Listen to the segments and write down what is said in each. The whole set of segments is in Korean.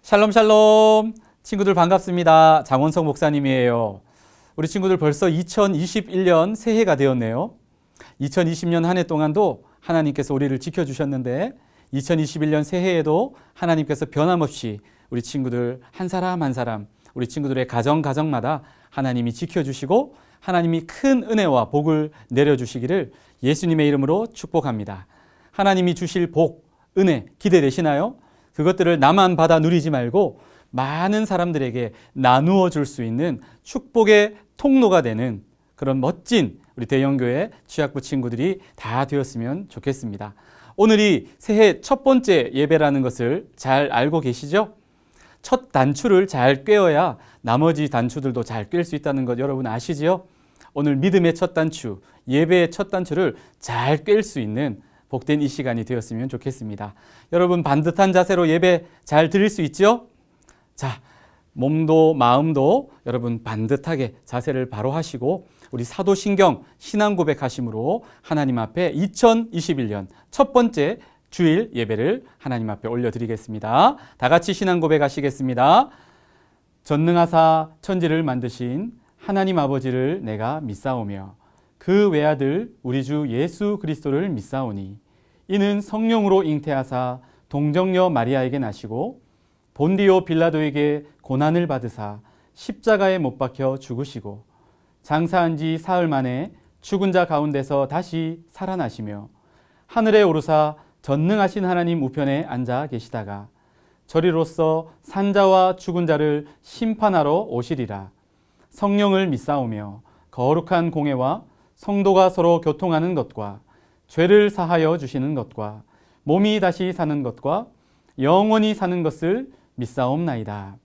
샬롬 샬롬. 친구들 반갑습니다. 장원석 목사님이에요. 우리 친구들 벌써 2021년 새해가 되었네요. 2020년 한 해 동안도 하나님께서 우리를 지켜주셨는데 2021년 새해에도 하나님께서 변함없이 우리 친구들 한 사람 한 사람 우리 친구들의 가정마다 하나님이 지켜주시고 하나님이 큰 은혜와 복을 내려주시기를 예수님의 이름으로 축복합니다. 하나님이 주실 복, 은혜 기대되시나요? 그것들을 나만 받아 누리지 말고 많은 사람들에게 나누어 줄 수 있는 축복의 통로가 되는 그런 멋진 우리 대형교회 취학부 친구들이 다 되었으면 좋겠습니다. 오늘이 새해 첫 번째 예배라는 것을 잘 알고 계시죠? 첫 단추를 잘 꿰어야 나머지 단추들도 잘 꿰일 수 있다는 것 여러분 아시지요? 오늘 믿음의 첫 단추, 예배의 첫 단추를 잘 꿰일 수 있는 복된 이 시간이 되었으면 좋겠습니다. 여러분 반듯한 자세로 예배 잘 드릴 수 있죠? 자, 몸도 마음도 여러분 반듯하게 자세를 바로 하시고 우리 사도신경 신앙 고백하심으로 하나님 앞에 2021년 첫 번째 주일 예배를 하나님 앞에 올려드리겠습니다. 다 같이 신앙 고백하시겠습니다. 전능하사 천지를 만드신 하나님 아버지를 내가 믿사오며 그 외아들 우리 주 예수 그리스도를 믿사오니 이는 성령으로 잉태하사 동정녀 마리아에게 나시고 본디오 빌라도에게 고난을 받으사 십자가에 못 박혀 죽으시고 장사한 지 사흘 만에 죽은 자 가운데서 다시 살아나시며 하늘에 오르사 전능하신 하나님 우편에 앉아 계시다가 저리로서 산자와 죽은 자를 심판하러 오시리라. 성령을 믿사오며 거룩한 공회와 성도가 서로 교통하는 것과 죄를 사하여 주시는 것과 몸이 다시 사는 것과 영원히 사는 것을 믿사옵나이다.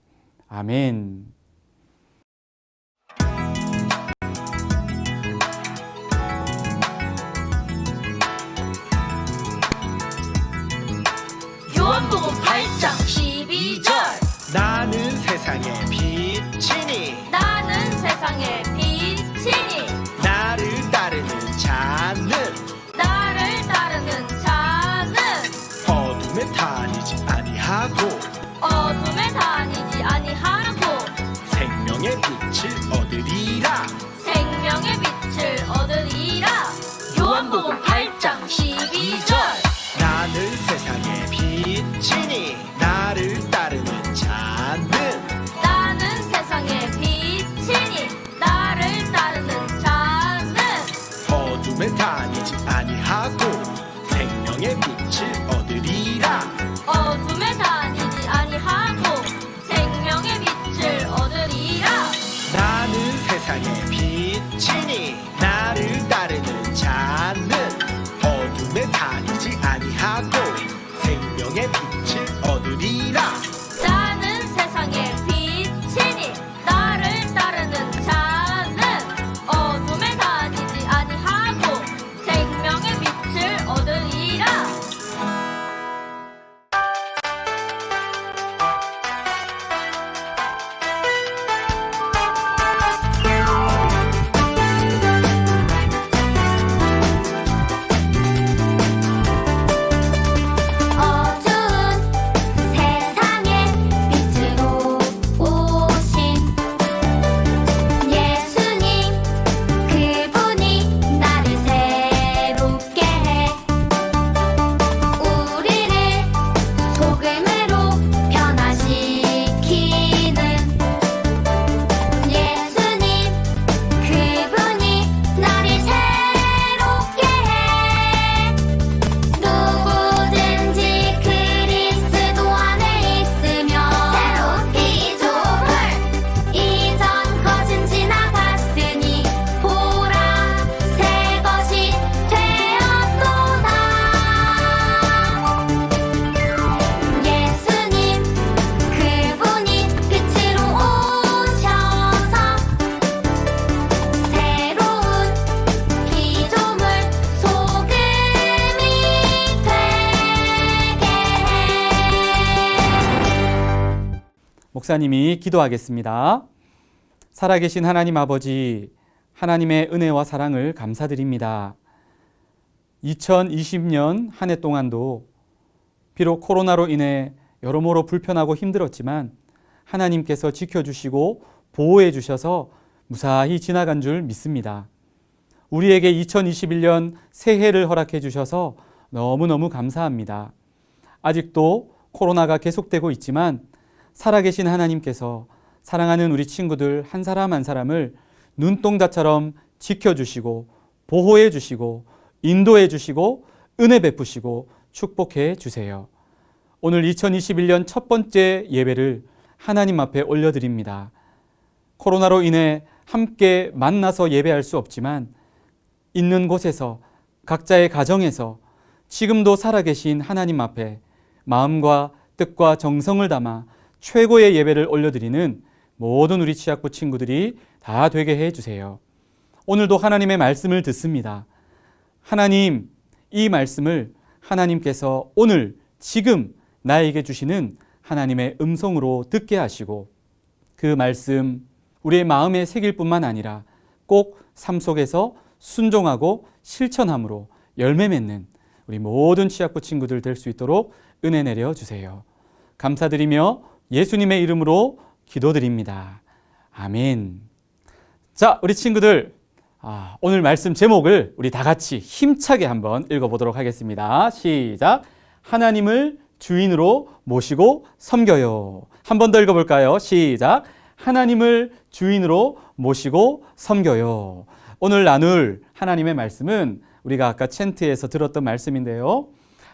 아멘. 요한복음 8장 12절 나는 세상의 빛이니 나는 세상의 빛이니 나를 따르는 자는 어둠에 다니지 아니하고 생명의 빛을 얻으리라. 요한복음 8장 12절 나는 세상의 빛이니 나를 따르는 자는 어둠에 다니지 아니하고 생명의 빛을 얻으리라. 나는 세상의 빛이니 나를 따르는 자는 어둠에 다니지 아니하고 생명의 빛을 얻으리라. 나는 세상의 빛이니 나를 따르는 자는 어둠에 다니지 아니하고 생명의 빛을 얻으리라. 목사님이 기도하겠습니다. 살아계신 하나님 아버지, 하나님의 은혜와 사랑을 감사드립니다. 2020년 한 해 동안도 비록 코로나로 인해 여러모로 불편하고 힘들었지만 하나님께서 지켜주시고 보호해 주셔서 무사히 지나간 줄 믿습니다. 우리에게 2021년 새해를 허락해 주셔서 너무너무 감사합니다. 아직도 코로나가 계속되고 있지만 살아계신 하나님께서 사랑하는 우리 친구들 한 사람 한 사람을 눈동자처럼 지켜주시고 보호해 주시고 인도해 주시고 은혜 베푸시고 축복해 주세요. 오늘 2021년 첫 번째 예배를 하나님 앞에 올려드립니다. 코로나로 인해 함께 만나서 예배할 수 없지만 있는 곳에서 각자의 가정에서 지금도 살아계신 하나님 앞에 마음과 뜻과 정성을 담아 최고의 예배를 올려드리는 모든 우리 취학부 친구들이 다 되게 해주세요. 오늘도 하나님의 말씀을 듣습니다. 하나님, 이 말씀을 하나님께서 오늘 지금 나에게 주시는 하나님의 음성으로 듣게 하시고 그 말씀 우리의 마음에 새길 뿐만 아니라 꼭 삶 속에서 순종하고 실천함으로 열매 맺는 우리 모든 취학부 친구들 될 수 있도록 은혜 내려주세요. 감사드리며 예수님의 이름으로 기도드립니다. 아멘. 자, 우리 친구들, 오늘 말씀 제목을 우리 다 같이 힘차게 한번 읽어보도록 하겠습니다. 시작. 하나님을 주인으로 모시고 섬겨요. 한 번 더 읽어볼까요? 시작. 하나님을 주인으로 모시고 섬겨요. 오늘 나눌 하나님의 말씀은 우리가 아까 챈트에서 들었던 말씀인데요.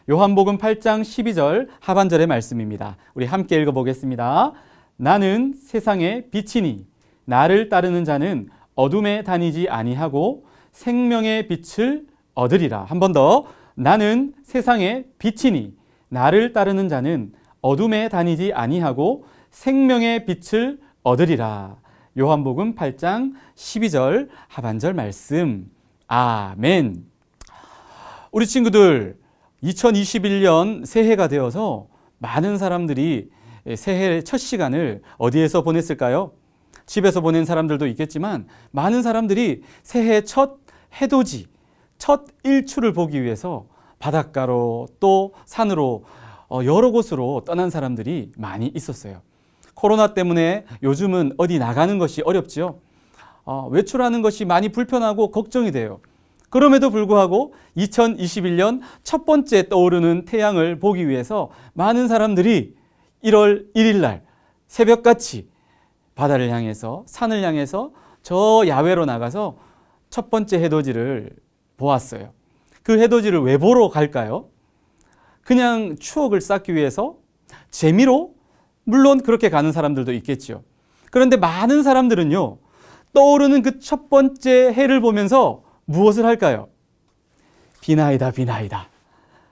요한복음 8장 12절 하반절의 말씀입니다. 우리 함께 읽어보겠습니다. 나는 세상의 빛이니 나를 따르는 자는 어둠에 다니지 아니하고 생명의 빛을 얻으리라. 한 번 더. 나는 세상의 빛이니 나를 따르는 자는 어둠에 다니지 아니하고 생명의 빛을 얻으리라. 요한복음 8장 12절 하반절 말씀. 아멘. 우리 친구들 2021년 새해가 되어서 많은 사람들이 새해 첫 시간을 어디에서 보냈을까요? 집에서 보낸 사람들도 있겠지만 많은 사람들이 새해 첫 해돋이, 첫 일출을 보기 위해서 바닷가로 또 산으로 여러 곳으로 떠난 사람들이 많이 있었어요. 코로나 때문에 요즘은 어디 나가는 것이 어렵죠. 외출하는 것이 많이 불편하고 걱정이 돼요. 그럼에도 불구하고 2021년 첫 번째 떠오르는 태양을 보기 위해서 많은 사람들이 1월 1일 날 새벽같이 바다를 향해서 산을 향해서 저 야외로 나가서 첫 번째 해돋이를 보았어요. 그 해돋이를 왜 보러 갈까요? 그냥 추억을 쌓기 위해서 재미로? 물론 그렇게 가는 사람들도 있겠죠. 그런데 많은 사람들은요, 떠오르는 그 첫 번째 해를 보면서 무엇을 할까요? 비나이다, 비나이다.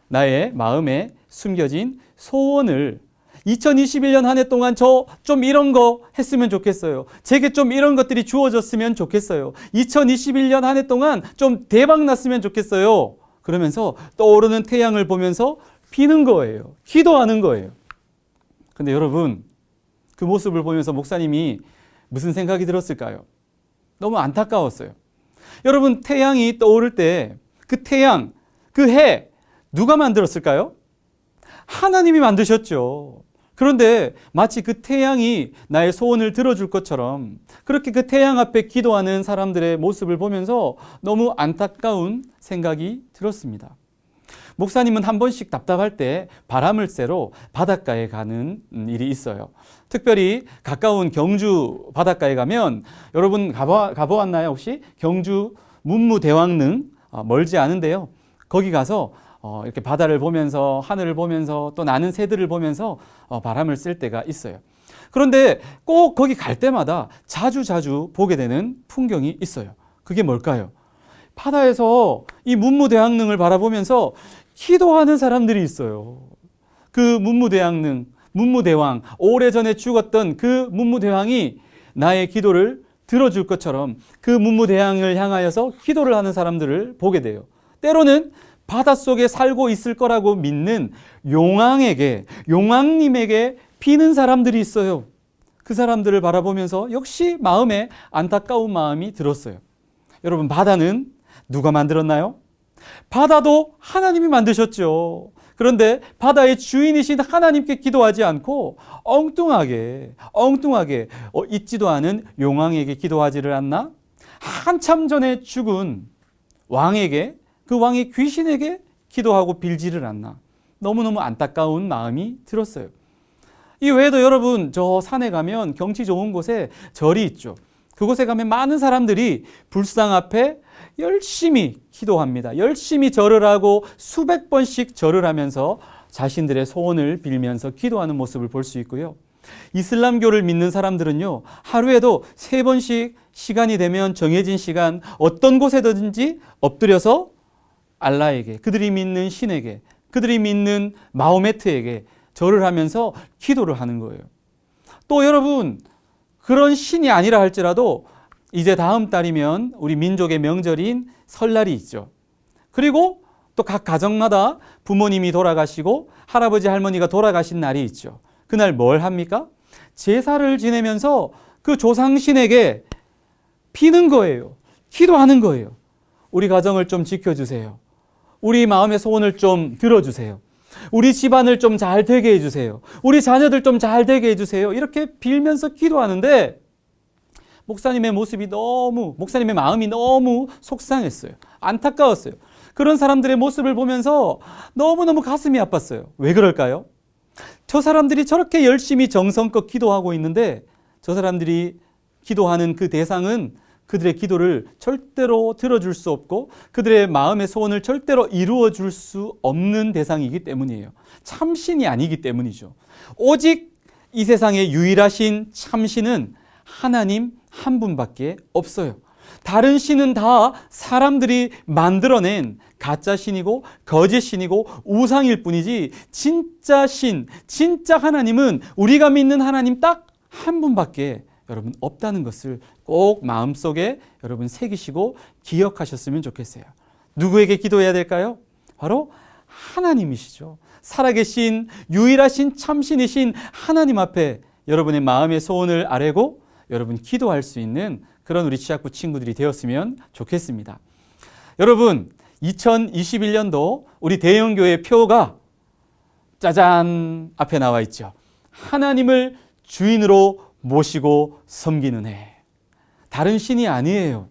나의 마음에 숨겨진 소원을 2021년 한 해 동안 저 좀 이런 거 했으면 좋겠어요. 제게 좀 이런 것들이 주어졌으면 좋겠어요. 2021년 한 해 동안 좀 대박 났으면 좋겠어요. 그러면서 떠오르는 태양을 보면서 비는 거예요. 기도하는 거예요. 근데 여러분, 그 모습을 보면서 목사님이 무슨 생각이 들었을까요? 너무 안타까웠어요. 여러분, 태양이 떠오를 때 그 태양, 그 해 누가 만들었을까요? 하나님이 만드셨죠. 그런데 마치 그 태양이 나의 소원을 들어줄 것처럼 그렇게 그 태양 앞에 기도하는 사람들의 모습을 보면서 너무 안타까운 생각이 들었습니다. 목사님은 한 번씩 답답할 때 바람을 쐬러 바닷가에 가는 일이 있어요. 특별히 가까운 경주 바닷가에 가면 여러분 가보았나요 혹시? 경주 문무대왕릉 멀지 않은데요. 거기 가서 이렇게 바다를 보면서 하늘을 보면서 또 나는 새들을 보면서 바람을 쐴 때가 있어요. 그런데 꼭 거기 갈 때마다 자주 보게 되는 풍경이 있어요. 그게 뭘까요? 바다에서 이 문무대왕릉을 바라보면서 기도하는 사람들이 있어요. 그 문무대왕릉, 문무대왕, 오래전에 죽었던 그 문무대왕이 나의 기도를 들어줄 것처럼 그 문무대왕을 향하여서 기도를 하는 사람들을 보게 돼요. 때로는 바닷속에 살고 있을 거라고 믿는 용왕님에게 비는 사람들이 있어요. 그 사람들을 바라보면서 역시 마음에 안타까운 마음이 들었어요. 여러분, 바다는 누가 만들었나요? 바다도 하나님이 만드셨죠. 그런데 바다의 주인이신 하나님께 기도하지 않고 엉뚱하게 있지도 않은 용왕에게 기도하지를 않나? 한참 전에 죽은 왕에게, 그 왕의 귀신에게 기도하고 빌지를 않나? 너무너무 안타까운 마음이 들었어요. 이 외에도 여러분, 저 산에 가면 경치 좋은 곳에 절이 있죠. 그곳에 가면 많은 사람들이 불상 앞에 열심히 기도합니다. 열심히 절을 하고 수백 번씩 절을 하면서 자신들의 소원을 빌면서 기도하는 모습을 볼 수 있고요. 이슬람교를 믿는 사람들은요, 하루에도 3번씩 시간이 되면 정해진 시간 어떤 곳에든지 엎드려서 알라에게, 그들이 믿는 신에게, 그들이 믿는 마호메트에게 절을 하면서 기도를 하는 거예요. 또 여러분, 그런 신이 아니라 할지라도 이제 다음 달이면 우리 민족의 명절인 설날이 있죠. 그리고 또 각 가정마다 부모님이 돌아가시고 할아버지 할머니가 돌아가신 날이 있죠. 그날 뭘 합니까? 제사를 지내면서 그 조상신에게 비는 거예요. 기도하는 거예요. 우리 가정을 좀 지켜주세요. 우리 마음의 소원을 좀 들어주세요. 우리 집안을 좀 잘 되게 해주세요. 우리 자녀들 좀 잘 되게 해주세요. 이렇게 빌면서 기도하는데 목사님의 마음이 너무 속상했어요. 안타까웠어요. 그런 사람들의 모습을 보면서 너무너무 가슴이 아팠어요. 왜 그럴까요? 저 사람들이 저렇게 열심히 정성껏 기도하고 있는데 저 사람들이 기도하는 그 대상은 그들의 기도를 절대로 들어줄 수 없고 그들의 마음의 소원을 절대로 이루어줄 수 없는 대상이기 때문이에요. 참신이 아니기 때문이죠. 오직 이 세상에 유일하신 참신은 하나님 한 분밖에 없어요. 다른 신은 다 사람들이 만들어낸 가짜 신이고 거짓 신이고 우상일 뿐이지 진짜 신, 진짜 하나님은 우리가 믿는 하나님 딱 한 분밖에 여러분 없다는 것을 꼭 마음속에 여러분 새기시고 기억하셨으면 좋겠어요. 누구에게 기도해야 될까요? 바로 하나님이시죠. 살아계신 유일하신 참신이신 하나님 앞에 여러분의 마음의 소원을 아뢰고 여러분 기도할 수 있는 그런 우리 치학부 친구들이 되었으면 좋겠습니다. 여러분, 2021년도 우리 대형교회 표가 짜잔 앞에 나와 있죠. 하나님을 주인으로 모시고 섬기는 해. 다른 신이 아니에요.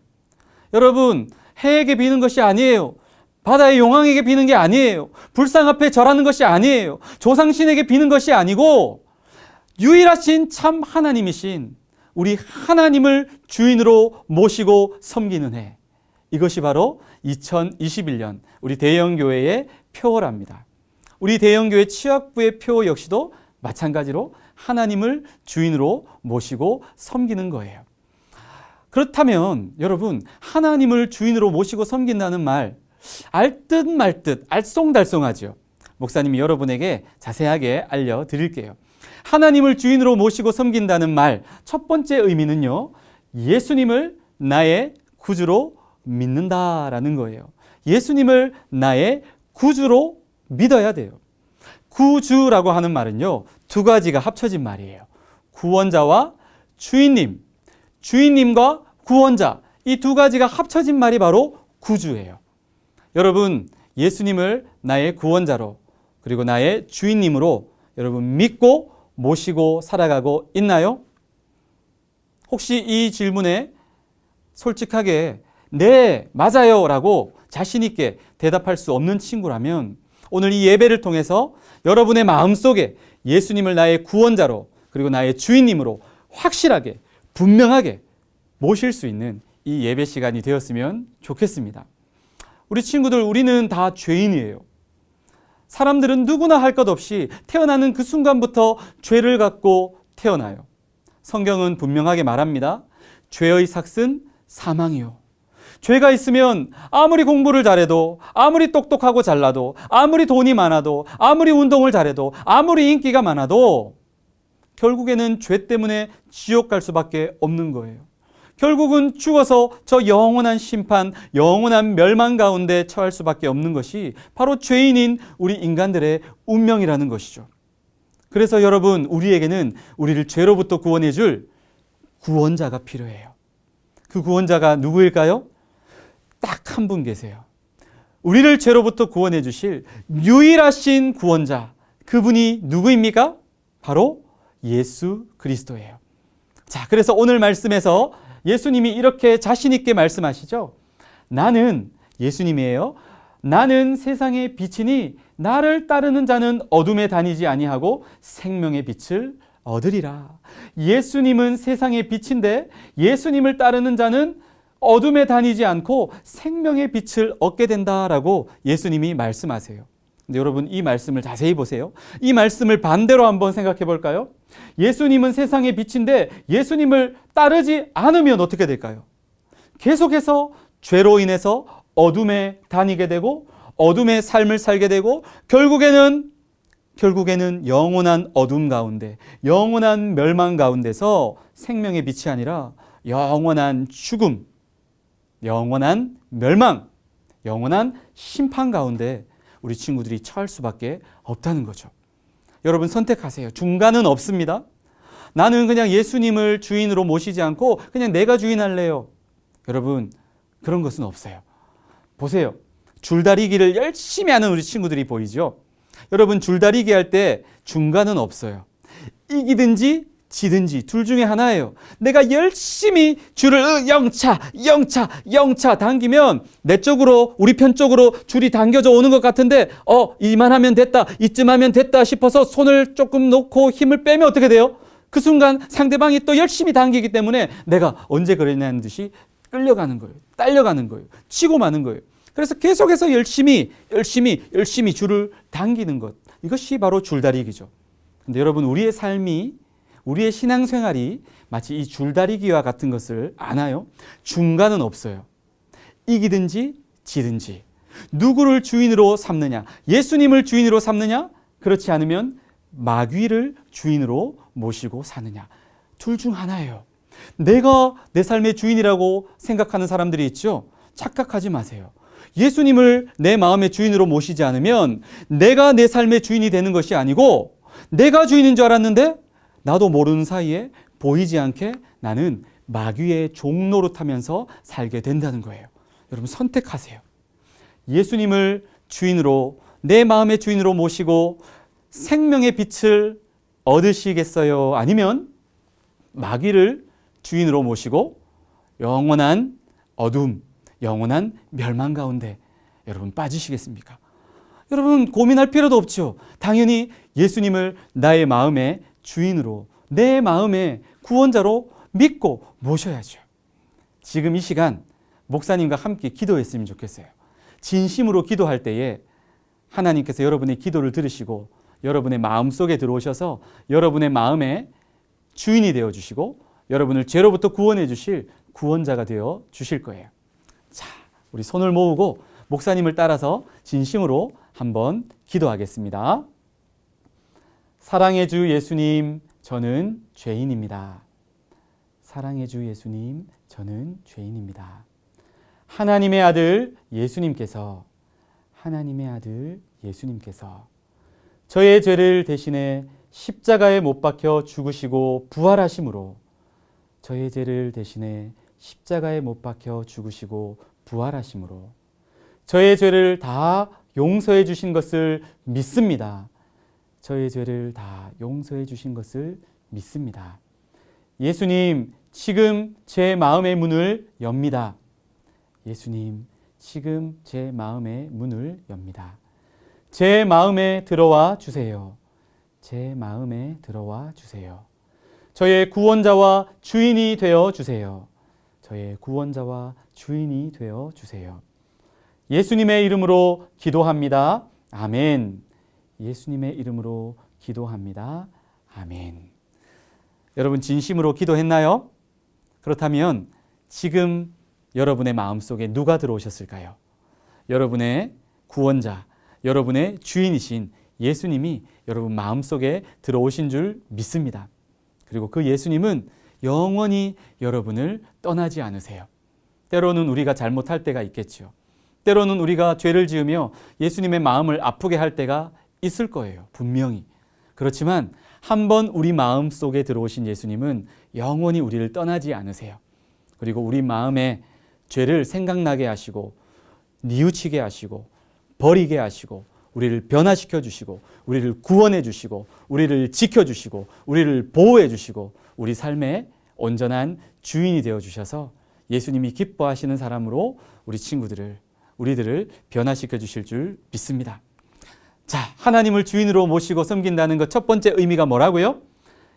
여러분, 해에게 비는 것이 아니에요. 바다의 용왕에게 비는 게 아니에요. 불상 앞에 절하는 것이 아니에요. 조상신에게 비는 것이 아니고 유일하신 참 하나님이신 우리 하나님을 주인으로 모시고 섬기는 해. 이것이 바로 2021년 우리 대형교회의 표어랍니다. 우리 대형교회 치학부의 표 역시도 마찬가지로 하나님을 주인으로 모시고 섬기는 거예요. 그렇다면 여러분, 하나님을 주인으로 모시고 섬긴다는 말 알듯 말듯 알쏭달쏭하죠. 목사님이 여러분에게 자세하게 알려드릴게요. 하나님을 주인으로 모시고 섬긴다는 말 첫 번째 의미는요, 예수님을 나의 구주로 믿는다라는 거예요. 예수님을 나의 구주로 믿어야 돼요. 구주라고 하는 말은요, 두 가지가 합쳐진 말이에요. 구원자와 주인님, 주인님과 구원자, 이 두 가지가 합쳐진 말이 바로 구주예요. 여러분, 예수님을 나의 구원자로 그리고 나의 주인님으로 여러분 믿고 모시고 살아가고 있나요? 혹시 이 질문에 솔직하게 네, 맞아요 라고 자신 있게 대답할 수 없는 친구라면 오늘 이 예배를 통해서 여러분의 마음속에 예수님을 나의 구원자로 그리고 나의 주인님으로 확실하게 분명하게 모실 수 있는 이 예배 시간이 되었으면 좋겠습니다. 우리 친구들, 우리는 다 죄인이에요. 사람들은 누구나 할 것 없이 태어나는 그 순간부터 죄를 갖고 태어나요. 성경은 분명하게 말합니다. 죄의 삭은 사망이요. 죄가 있으면 아무리 공부를 잘해도, 아무리 똑똑하고 잘나도, 아무리 돈이 많아도, 아무리 운동을 잘해도, 아무리 인기가 많아도 결국에는 죄 때문에 지옥 갈 수밖에 없는 거예요. 결국은 죽어서 저 영원한 심판, 영원한 멸망 가운데 처할 수밖에 없는 것이 바로 죄인인 우리 인간들의 운명이라는 것이죠. 그래서 여러분, 우리에게는 우리를 죄로부터 구원해 줄 구원자가 필요해요. 그 구원자가 누구일까요? 딱 한 분 계세요. 우리를 죄로부터 구원해 주실 유일하신 구원자, 그분이 누구입니까? 바로 예수 그리스도예요. 자, 그래서 오늘 말씀에서 예수님이 이렇게 자신 있게 말씀하시죠. 나는, 예수님이에요. 나는 세상의 빛이니 나를 따르는 자는 어둠에 다니지 아니하고 생명의 빛을 얻으리라. 예수님은 세상의 빛인데 예수님을 따르는 자는 어둠에 다니지 않고 생명의 빛을 얻게 된다라고 예수님이 말씀하세요. 근데 여러분, 이 말씀을 자세히 보세요. 이 말씀을 반대로 한번 생각해 볼까요? 예수님은 세상의 빛인데 예수님을 따르지 않으면 어떻게 될까요? 계속해서 죄로 인해서 어둠에 다니게 되고 어둠의 삶을 살게 되고 결국에는 영원한 어둠 가운데, 영원한 멸망 가운데서 생명의 빛이 아니라 영원한 죽음, 영원한 멸망, 영원한 심판 가운데 우리 친구들이 처할 수밖에 없다는 거죠. 여러분, 선택하세요. 중간은 없습니다. 나는 그냥 예수님을 주인으로 모시지 않고 그냥 내가 주인할래요. 여러분, 그런 것은 없어요. 보세요. 줄다리기를 열심히 하는 우리 친구들이 보이죠? 여러분, 줄다리기 할 때 중간은 없어요. 이기든지 지든지 둘 중에 하나예요. 내가 열심히 줄을 영차 당기면 내 쪽으로, 우리 편 쪽으로 줄이 당겨져 오는 것 같은데 이만하면 됐다, 이쯤 하면 됐다 싶어서 손을 조금 놓고 힘을 빼면 어떻게 돼요? 그 순간 상대방이 또 열심히 당기기 때문에 내가 언제 그랬냐는 듯이 끌려가는 거예요. 딸려가는 거예요. 치고 마는 거예요. 그래서 계속해서 열심히 줄을 당기는 것. 이것이 바로 줄다리기죠. 근데 여러분, 우리의 삶이, 우리의 신앙생활이 마치 이 줄다리기와 같은 것을 아나요? 중간은 없어요. 이기든지 지든지. 누구를 주인으로 삼느냐? 예수님을 주인으로 삼느냐? 그렇지 않으면 마귀를 주인으로 모시고 사느냐? 둘 중 하나예요. 내가 내 삶의 주인이라고 생각하는 사람들이 있죠? 착각하지 마세요. 예수님을 내 마음의 주인으로 모시지 않으면 내가 내 삶의 주인이 되는 것이 아니고 내가 주인인 줄 알았는데 나도 모르는 사이에 보이지 않게 나는 마귀의 종 노릇하면서 살게 된다는 거예요. 여러분, 선택하세요. 예수님을 주인으로, 내 마음의 주인으로 모시고 생명의 빛을 얻으시겠어요? 아니면 마귀를 주인으로 모시고 영원한 어둠, 영원한 멸망 가운데 여러분 빠지시겠습니까? 여러분, 고민할 필요도 없죠. 당연히 예수님을 나의 마음의 주인으로, 내 마음의 구원자로 믿고 모셔야죠. 지금 이 시간 목사님과 함께 기도했으면 좋겠어요. 진심으로 기도할 때에 하나님께서 여러분의 기도를 들으시고 여러분의 마음속에 들어오셔서 여러분의 마음의 주인이 되어 주시고 여러분을 죄로부터 구원해 주실 구원자가 되어 주실 거예요. 자, 우리 손을 모으고 목사님을 따라서 진심으로 한번 기도하겠습니다. 사랑의 주 예수님, 저는 죄인입니다. 사랑의 주 예수님, 저는 죄인입니다. 하나님의 아들 예수님께서 저의 죄를 대신해 십자가에 못 박혀 죽으시고 부활하심으로 저의 죄를 대신해 십자가에 못 박혀 죽으시고 부활하심으로 저의 죄를 다 용서해 주신 것을 믿습니다. 저의 죄를 다 용서해 주신 것을 믿습니다. 예수님, 지금 제 마음의 문을 엽니다. 예수님, 지금 제 마음의 문을 엽니다. 제 마음에 들어와 주세요. 제 마음에 들어와 주세요. 저의 구원자와 주인이 되어 주세요. 저의 구원자와 주인이 되어 주세요. 예수님의 이름으로 기도합니다. 아멘. 예수님의 이름으로 기도합니다. 아멘. 여러분, 진심으로 기도했나요? 그렇다면 지금 여러분의 마음속에 누가 들어오셨을까요? 여러분의 구원자, 여러분의 주인이신 예수님이 여러분 마음속에 들어오신 줄 믿습니다. 그리고 그 예수님은 영원히 여러분을 떠나지 않으세요. 때로는 우리가 잘못할 때가 있겠죠. 때로는 우리가 죄를 지으며 예수님의 마음을 아프게 할 때가 있을 거예요. 분명히. 그렇지만 한번 우리 마음 속에 들어오신 예수님은 영원히 우리를 떠나지 않으세요. 그리고 우리 마음에 죄를 생각나게 하시고 뉘우치게 하시고 버리게 하시고 우리를 변화시켜 주시고 우리를 구원해 주시고 우리를 지켜 주시고 우리를 보호해 주시고 우리 삶의 온전한 주인이 되어 주셔서 예수님이 기뻐하시는 사람으로 우리들을 변화시켜 주실 줄 믿습니다. 자, 하나님을 주인으로 모시고 섬긴다는 것 첫 번째 의미가 뭐라고요?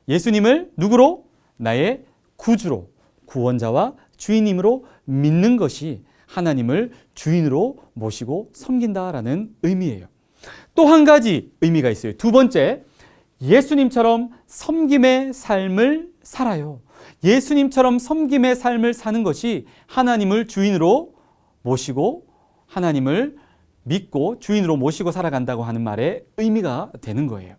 예수님을 누구로? 나의 구주로, 구원자와 주인님으로 믿는 것이 하나님을 주인으로 모시고 섬긴다라는 의미예요. 또 한 가지 의미가 있어요. 두 번째, 예수님처럼 섬김의 삶을 살아요. 예수님처럼 섬김의 삶을 사는 것이 하나님을 주인으로 모시고 하나님을 믿고 주인으로 모시고 살아간다고 하는 말의 의미가 되는 거예요.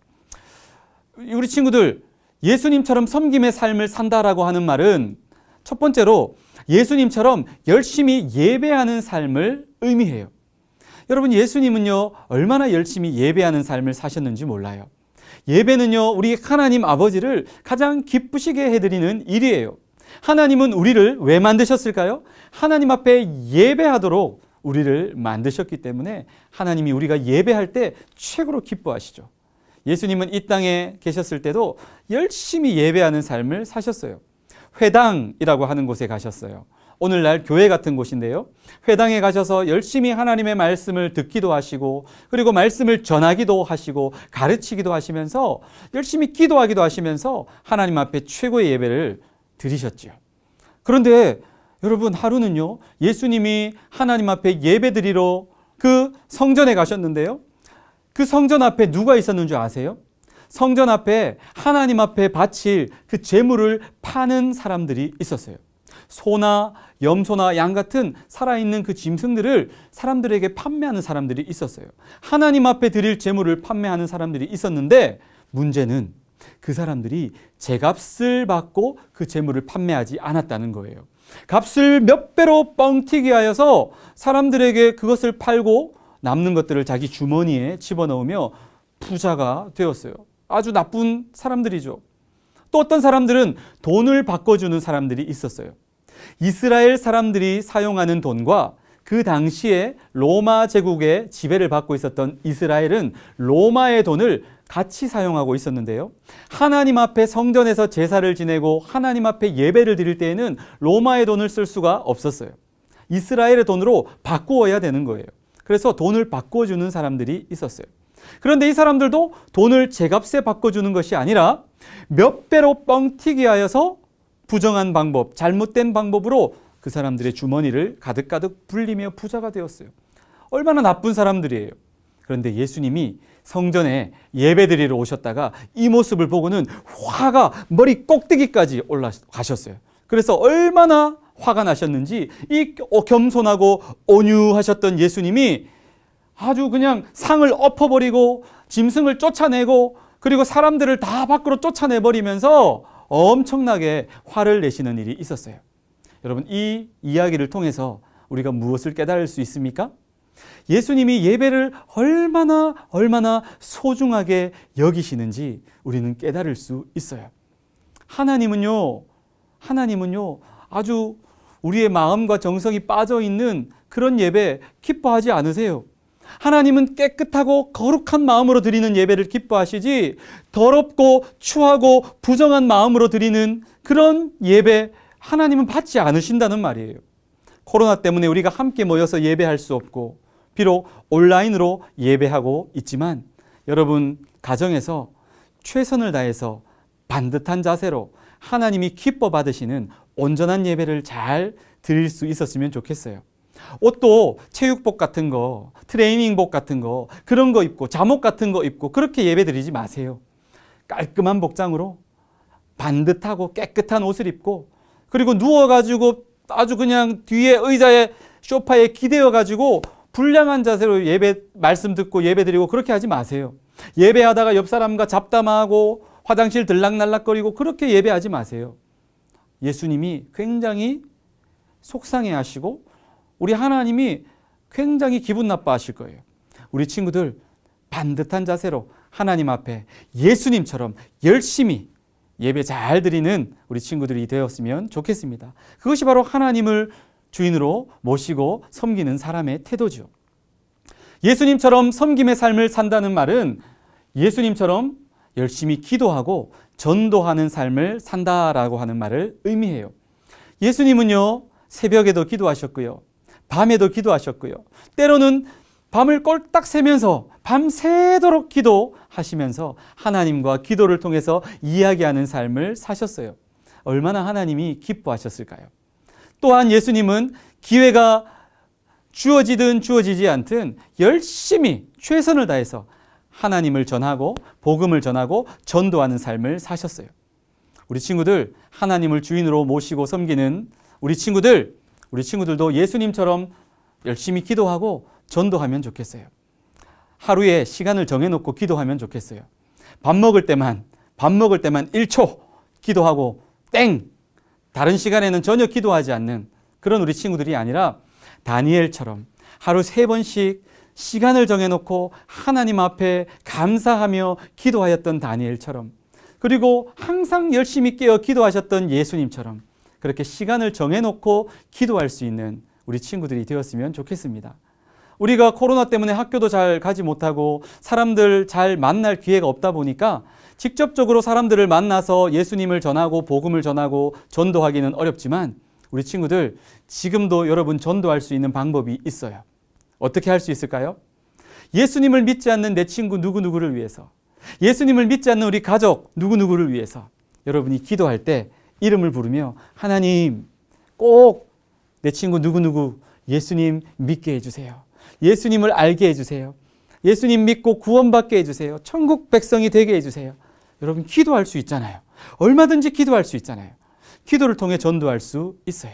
우리 친구들, 예수님처럼 섬김의 삶을 산다라고 하는 말은 첫 번째로 예수님처럼 열심히 예배하는 삶을 의미해요. 여러분, 예수님은요, 얼마나 열심히 예배하는 삶을 사셨는지 몰라요. 예배는요, 우리 하나님 아버지를 가장 기쁘시게 해드리는 일이에요. 하나님은 우리를 왜 만드셨을까요? 하나님 앞에 예배하도록 우리를 만드셨기 때문에 하나님이 우리가 예배할 때 최고로 기뻐하시죠. 예수님은 이 땅에 계셨을 때도 열심히 예배하는 삶을 사셨어요. 회당이라고 하는 곳에 가셨어요. 오늘날 교회 같은 곳인데요. 회당에 가셔서 열심히 하나님의 말씀을 듣기도 하시고 그리고 말씀을 전하기도 하시고 가르치기도 하시면서 열심히 기도하기도 하시면서 하나님 앞에 최고의 예배를 드리셨지요. 그런데 여러분, 하루는요, 예수님이 하나님 앞에 예배드리러 그 성전에 가셨는데요. 그 성전 앞에 누가 있었는 줄 아세요? 성전 앞에 하나님 앞에 바칠 그 제물을 파는 사람들이 있었어요. 소나 염소나 양 같은 살아있는 그 짐승들을 사람들에게 판매하는 사람들이 있었어요. 하나님 앞에 드릴 제물을 판매하는 사람들이 있었는데 문제는 그 사람들이 제값을 받고 그 제물을 판매하지 않았다는 거예요. 값을 몇 배로 뻥튀기 하여서 사람들에게 그것을 팔고 남는 것들을 자기 주머니에 집어넣으며 부자가 되었어요. 아주 나쁜 사람들이죠. 또 어떤 사람들은 돈을 바꿔주는 사람들이 있었어요. 이스라엘 사람들이 사용하는 돈과 그 당시에 로마 제국의 지배를 받고 있었던 이스라엘은 로마의 돈을 같이 사용하고 있었는데요. 하나님 앞에 성전에서 제사를 지내고 하나님 앞에 예배를 드릴 때에는 로마의 돈을 쓸 수가 없었어요. 이스라엘의 돈으로 바꾸어야 되는 거예요. 그래서 돈을 바꿔주는 사람들이 있었어요. 그런데 이 사람들도 돈을 제값에 바꿔주는 것이 아니라 몇 배로 뻥튀기 하여서 부정한 방법, 잘못된 방법으로 그 사람들의 주머니를 가득가득 불리며 부자가 되었어요. 얼마나 나쁜 사람들이에요. 그런데 예수님이 성전에 예배드리러 오셨다가 이 모습을 보고는 화가 머리 꼭대기까지 올라가셨어요. 그래서 얼마나 화가 나셨는지 이 겸손하고 온유하셨던 예수님이 아주 그냥 상을 엎어버리고 짐승을 쫓아내고 그리고 사람들을 다 밖으로 쫓아내버리면서 엄청나게 화를 내시는 일이 있었어요. 여러분, 이 이야기를 통해서 우리가 무엇을 깨달을 수 있습니까? 예수님이 예배를 얼마나 소중하게 여기시는지 우리는 깨달을 수 있어요. 하나님은요 아주 우리의 마음과 정성이 빠져있는 그런 예배 기뻐하지 않으세요. 하나님은 깨끗하고 거룩한 마음으로 드리는 예배를 기뻐하시지 더럽고 추하고 부정한 마음으로 드리는 그런 예배 하나님은 받지 않으신다는 말이에요. 코로나 때문에 우리가 함께 모여서 예배할 수 없고 비록 온라인으로 예배하고 있지만 여러분 가정에서 최선을 다해서 반듯한 자세로 하나님이 기뻐 받으시는 온전한 예배를 잘 드릴 수 있었으면 좋겠어요. 옷도 체육복 같은 거, 트레이닝복 같은 거, 그런 거 입고 잠옷 같은 거 입고 그렇게 예배 드리지 마세요. 깔끔한 복장으로 반듯하고 깨끗한 옷을 입고 그리고 누워가지고 아주 그냥 뒤에 의자에 소파에 기대어가지고 불량한 자세로 예배 말씀 듣고 예배 드리고 그렇게 하지 마세요. 예배하다가 옆 사람과 잡담하고 화장실 들락날락거리고 그렇게 예배하지 마세요. 예수님이 굉장히 속상해하시고 우리 하나님이 굉장히 기분 나빠하실 거예요. 우리 친구들 반듯한 자세로 하나님 앞에 예수님처럼 열심히 예배 잘 드리는 우리 친구들이 되었으면 좋겠습니다. 그것이 바로 하나님을 주인으로 모시고 섬기는 사람의 태도죠. 예수님처럼 섬김의 삶을 산다는 말은 예수님처럼 열심히 기도하고 전도하는 삶을 산다라고 하는 말을 의미해요. 예수님은요, 새벽에도 기도하셨고요, 밤에도 기도하셨고요, 때로는 밤을 꼴딱 새면서 밤새도록 기도하시면서 하나님과 기도를 통해서 이야기하는 삶을 사셨어요. 얼마나 하나님이 기뻐하셨을까요? 또한 예수님은 기회가 주어지든 주어지지 않든 열심히 최선을 다해서 하나님을 전하고 복음을 전하고 전도하는 삶을 사셨어요. 우리 친구들, 하나님을 주인으로 모시고 섬기는 우리 친구들도 예수님처럼 열심히 기도하고 전도하면 좋겠어요. 하루에 시간을 정해놓고 기도하면 좋겠어요. 밥 먹을 때만 1초 기도하고 땡! 다른 시간에는 전혀 기도하지 않는 그런 우리 친구들이 아니라 다니엘처럼 하루 3번씩 시간을 정해놓고 하나님 앞에 감사하며 기도하였던 다니엘처럼, 그리고 항상 열심히 깨어 기도하셨던 예수님처럼 그렇게 시간을 정해놓고 기도할 수 있는 우리 친구들이 되었으면 좋겠습니다. 우리가 코로나 때문에 학교도 잘 가지 못하고 사람들 잘 만날 기회가 없다 보니까 직접적으로 사람들을 만나서 예수님을 전하고 복음을 전하고 전도하기는 어렵지만 우리 친구들, 지금도 여러분 전도할 수 있는 방법이 있어요. 어떻게 할 수 있을까요? 예수님을 믿지 않는 내 친구 누구누구를 위해서, 예수님을 믿지 않는 우리 가족 누구누구를 위해서 여러분이 기도할 때 이름을 부르며 하나님, 꼭 내 친구 누구누구 예수님 믿게 해주세요. 예수님을 알게 해주세요. 예수님 믿고 구원받게 해주세요. 천국 백성이 되게 해주세요. 여러분 기도할 수 있잖아요. 얼마든지 기도할 수 있잖아요. 기도를 통해 전도할 수 있어요.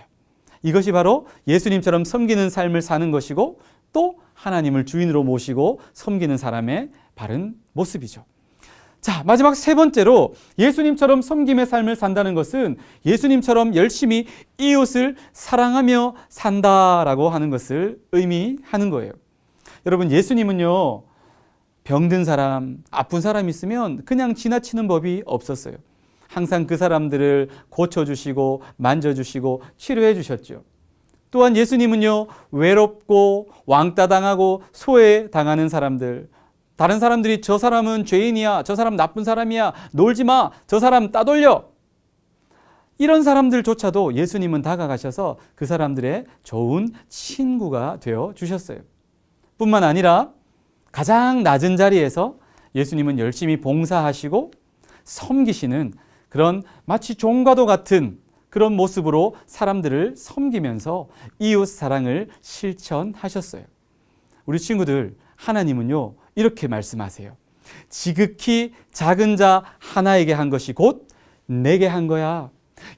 이것이 바로 예수님처럼 섬기는 삶을 사는 것이고 또 하나님을 주인으로 모시고 섬기는 사람의 바른 모습이죠. 자, 마지막 3번째로 예수님처럼 섬김의 삶을 산다는 것은 예수님처럼 열심히 이웃을 사랑하며 산다라고 하는 것을 의미하는 거예요. 여러분, 예수님은요, 병든 사람, 아픈 사람 있으면 그냥 지나치는 법이 없었어요. 항상 그 사람들을 고쳐주시고 만져주시고 치료해 주셨죠. 또한 예수님은요, 외롭고 왕따당하고 소외당하는 사람들, 다른 사람들이 저 사람은 죄인이야, 저 사람 나쁜 사람이야, 놀지 마, 저 사람 따돌려, 이런 사람들조차도 예수님은 다가가셔서 그 사람들의 좋은 친구가 되어 주셨어요. 뿐만 아니라 가장 낮은 자리에서 예수님은 열심히 봉사하시고 섬기시는 그런 마치 종과도 같은 그런 모습으로 사람들을 섬기면서 이웃 사랑을 실천하셨어요. 우리 친구들, 하나님은요, 이렇게 말씀하세요. 지극히 작은 자 하나에게 한 것이 곧 내게 한 거야.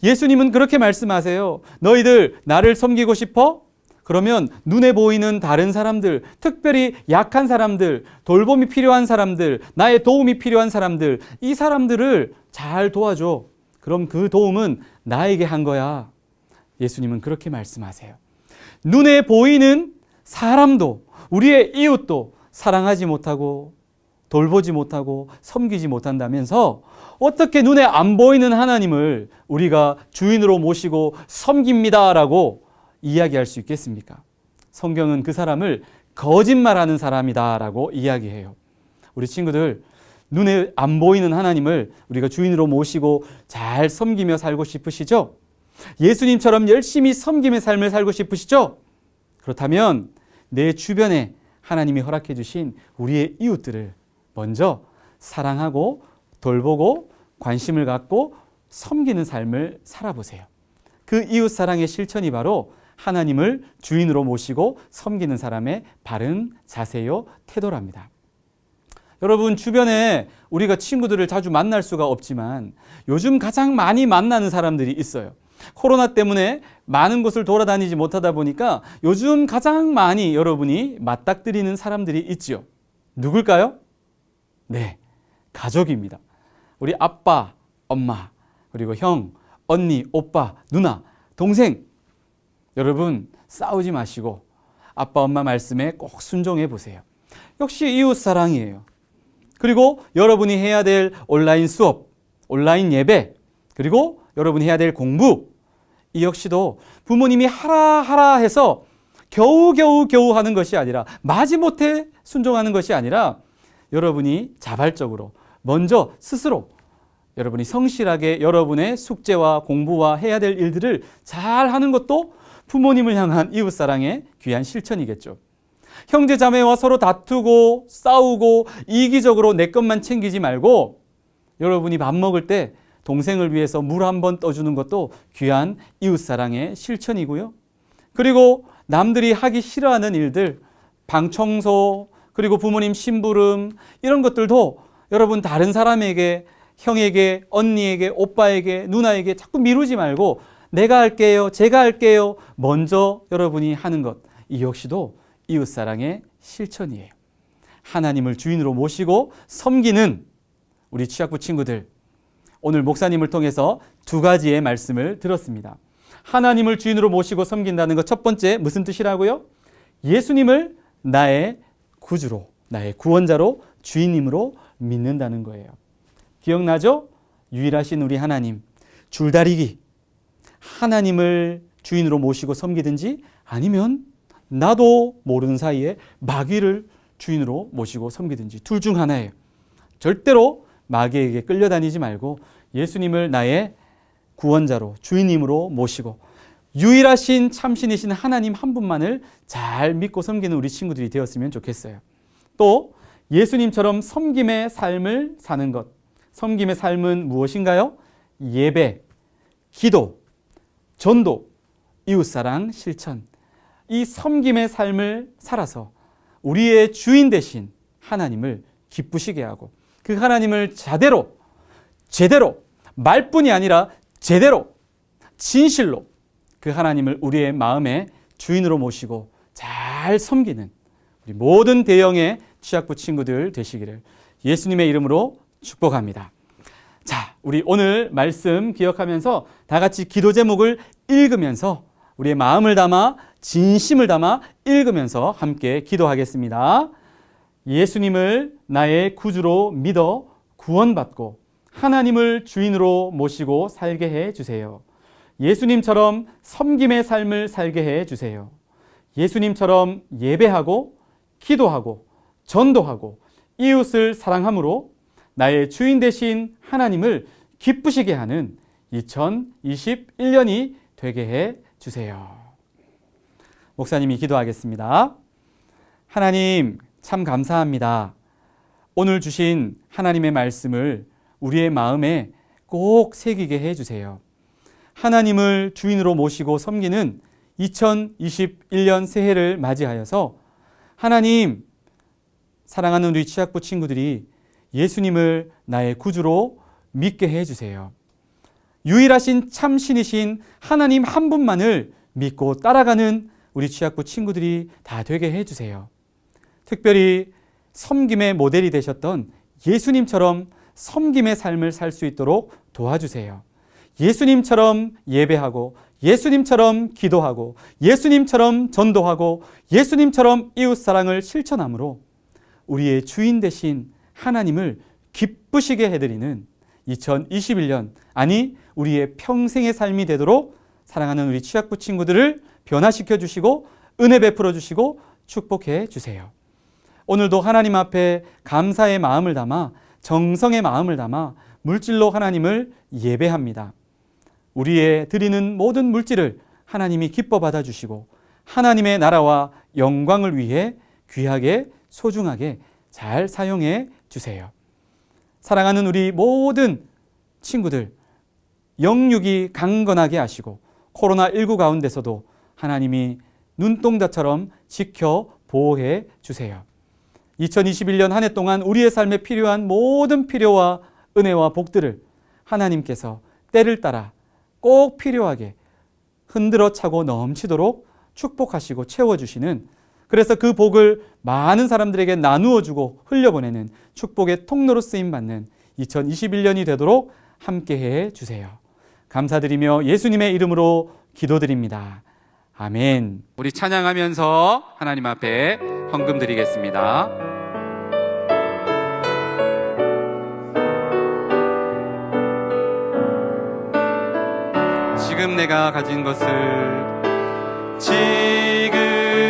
예수님은 그렇게 말씀하세요. 너희들 나를 섬기고 싶어? 그러면 눈에 보이는 다른 사람들, 특별히 약한 사람들, 돌봄이 필요한 사람들, 나의 도움이 필요한 사람들, 이 사람들을 잘 도와줘. 그럼 그 도움은 나에게 한 거야. 예수님은 그렇게 말씀하세요. 눈에 보이는 사람도, 우리의 이웃도 사랑하지 못하고 돌보지 못하고 섬기지 못한다면서 어떻게 눈에 안 보이는 하나님을 우리가 주인으로 모시고 섬깁니다라고 이야기할 수 있겠습니까? 성경은 그 사람을 거짓말하는 사람이다라고 이야기해요. 우리 친구들, 눈에 안 보이는 하나님을 우리가 주인으로 모시고 잘 섬기며 살고 싶으시죠? 예수님처럼 열심히 섬김의 삶을 살고 싶으시죠? 그렇다면 내 주변에 하나님이 허락해 주신 우리의 이웃들을 먼저 사랑하고 돌보고 관심을 갖고 섬기는 삶을 살아보세요. 그 이웃 사랑의 실천이 바로 하나님을 주인으로 모시고 섬기는 사람의 바른 자세요, 태도랍니다. 여러분, 주변에 우리가 친구들을 자주 만날 수가 없지만 요즘 가장 많이 만나는 사람들이 있어요. 코로나 때문에 많은 곳을 돌아다니지 못하다 보니까 요즘 가장 많이 여러분이 맞닥뜨리는 사람들이 있죠. 누굴까요? 네, 가족입니다. 우리 아빠, 엄마, 그리고 형, 언니, 오빠, 누나, 동생. 여러분, 싸우지 마시고 아빠, 엄마 말씀에 꼭 순종해 보세요. 역시 이웃 사랑이에요. 그리고 여러분이 해야 될 온라인 수업, 온라인 예배, 그리고 여러분이 해야 될 공부, 이 역시도 부모님이 하라 해서 겨우 하는 것이 아니라, 마지못해 순종하는 것이 아니라, 여러분이 자발적으로 먼저 스스로 여러분이 성실하게 여러분의 숙제와 공부와 해야 될 일들을 잘 하는 것도 부모님을 향한 이웃사랑의 귀한 실천이겠죠. 형제 자매와 서로 다투고 싸우고 이기적으로 내 것만 챙기지 말고, 여러분이 밥 먹을 때 동생을 위해서 물 한 번 떠주는 것도 귀한 이웃사랑의 실천이고요. 그리고 남들이 하기 싫어하는 일들, 방 청소, 그리고 부모님 심부름, 이런 것들도 여러분 다른 사람에게, 형에게, 언니에게, 오빠에게, 누나에게 자꾸 미루지 말고 내가 할게요, 제가 할게요, 먼저 여러분이 하는 것, 이 역시도 이웃사랑의 실천이에요. 하나님을 주인으로 모시고 섬기는 우리 취학부 친구들, 오늘 목사님을 통해서 두 가지의 말씀을 들었습니다. 하나님을 주인으로 모시고 섬긴다는 것, 첫 번째 무슨 뜻이라고요? 예수님을 나의 구주로, 나의 구원자로, 주인님으로 믿는다는 거예요. 기억나죠? 유일하신 우리 하나님, 줄다리기. 하나님을 주인으로 모시고 섬기든지, 아니면 나도 모르는 사이에 마귀를 주인으로 모시고 섬기든지, 둘 중 하나예요. 절대로 마귀에게 끌려다니지 말고 예수님을 나의 구원자로, 주인님으로 모시고 유일하신 참신이신 하나님 한 분만을 잘 믿고 섬기는 우리 친구들이 되었으면 좋겠어요. 또 예수님처럼 섬김의 삶을 사는 것. 섬김의 삶은 무엇인가요? 예배, 기도, 전도, 이웃사랑 실천. 이 섬김의 삶을 살아서 우리의 주인 되신 하나님을 기쁘시게 하고, 그 하나님을 제대로, 말뿐이 아니라 제대로, 진실로 그 하나님을 우리의 마음의 주인으로 모시고 잘 섬기는 우리 모든 대형의 취학부 친구들 되시기를 예수님의 이름으로 축복합니다. 자, 우리 오늘 말씀 기억하면서 다 같이 기도 제목을 읽으면서 우리의 마음을 담아, 진심을 담아 읽으면서 함께 기도하겠습니다. 예수님을 나의 구주로 믿어 구원받고 하나님을 주인으로 모시고 살게 해 주세요. 예수님처럼 섬김의 삶을 살게 해 주세요. 예수님처럼 예배하고 기도하고 전도하고 이웃을 사랑함으로 나의 주인 되신 하나님을 기쁘시게 하는 2021년이 되게 해 주세요. 목사님이 기도하겠습니다. 하나님, 참 감사합니다. 오늘 주신 하나님의 말씀을 우리의 마음에 꼭 새기게 해주세요. 하나님을 주인으로 모시고 섬기는 2021년 새해를 맞이하여서 하나님, 사랑하는 우리 취학부 친구들이 예수님을 나의 구주로 믿게 해주세요. 유일하신 참신이신 하나님 한 분만을 믿고 따라가는 우리 취학부 친구들이 다 되게 해주세요. 특별히 섬김의 모델이 되셨던 예수님처럼 섬김의 삶을 살 수 있도록 도와주세요. 예수님처럼 예배하고 예수님처럼 기도하고 예수님처럼 전도하고 예수님처럼 이웃사랑을 실천함으로 우리의 주인 되신 하나님을 기쁘시게 해드리는 2021년, 아니 우리의 평생의 삶이 되도록 사랑하는 우리 취학부 친구들을 변화시켜 주시고 은혜 베풀어 주시고 축복해 주세요. 오늘도 하나님 앞에 감사의 마음을 담아, 정성의 마음을 담아 물질로 하나님을 예배합니다. 우리의 드리는 모든 물질을 하나님이 기뻐 받아주시고 하나님의 나라와 영광을 위해 귀하게 소중하게 잘 사용해 주세요. 사랑하는 우리 모든 친구들, 영육이 강건하게 하시고 코로나19 가운데서도 하나님이 눈동자처럼 지켜 보호해 주세요. 2021년 한 해 동안 우리의 삶에 필요한 모든 필요와 은혜와 복들을 하나님께서 때를 따라 꼭 필요하게 흔들어 차고 넘치도록 축복하시고 채워주시는, 그래서 그 복을 많은 사람들에게 나누어 주고 흘려보내는 축복의 통로로 쓰임받는 2021년이 되도록 함께해 주세요. 감사드리며 예수님의 이름으로 기도드립니다. 아멘. 우리 찬양하면서 하나님 앞에 헌금 드리겠습니다. 지금 내가 가진 것을 지금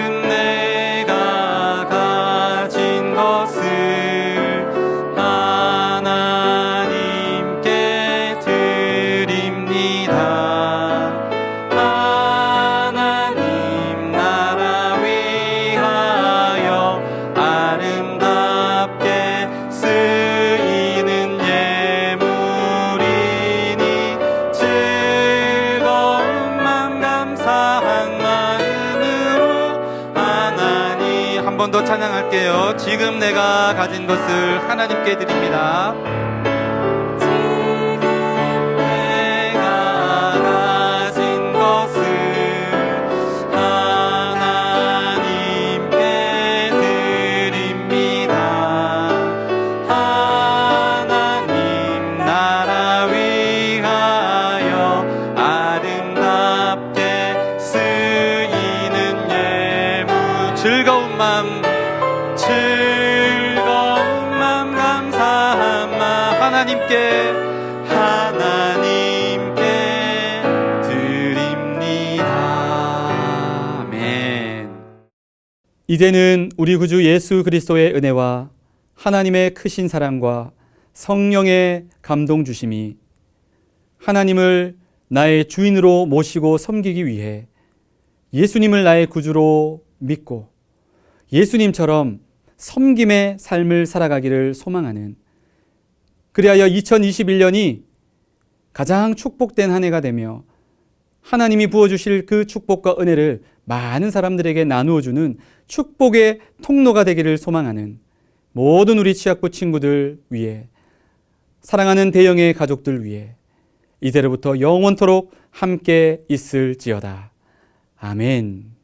기도할게요. 지금 내가 가진 것을 하나님께 드립니다. 즐거운 맘 감사한 마 하나님께 드립니다. 아멘. 이제는 우리 구주 예수 그리스도의 은혜와 하나님의 크신 사랑과 성령의 감동 주심이 하나님을 나의 주인으로 모시고 섬기기 위해 예수님을 나의 구주로 믿고 예수님처럼 섬김의 삶을 살아가기를 소망하는, 그리하여 2021년이 가장 축복된 한 해가 되며 하나님이 부어주실 그 축복과 은혜를 많은 사람들에게 나누어주는 축복의 통로가 되기를 소망하는 모든 우리 취학부 친구들 위해, 사랑하는 대영의 가족들 위해 이제로부터 영원토록 함께 있을지어다. 아멘.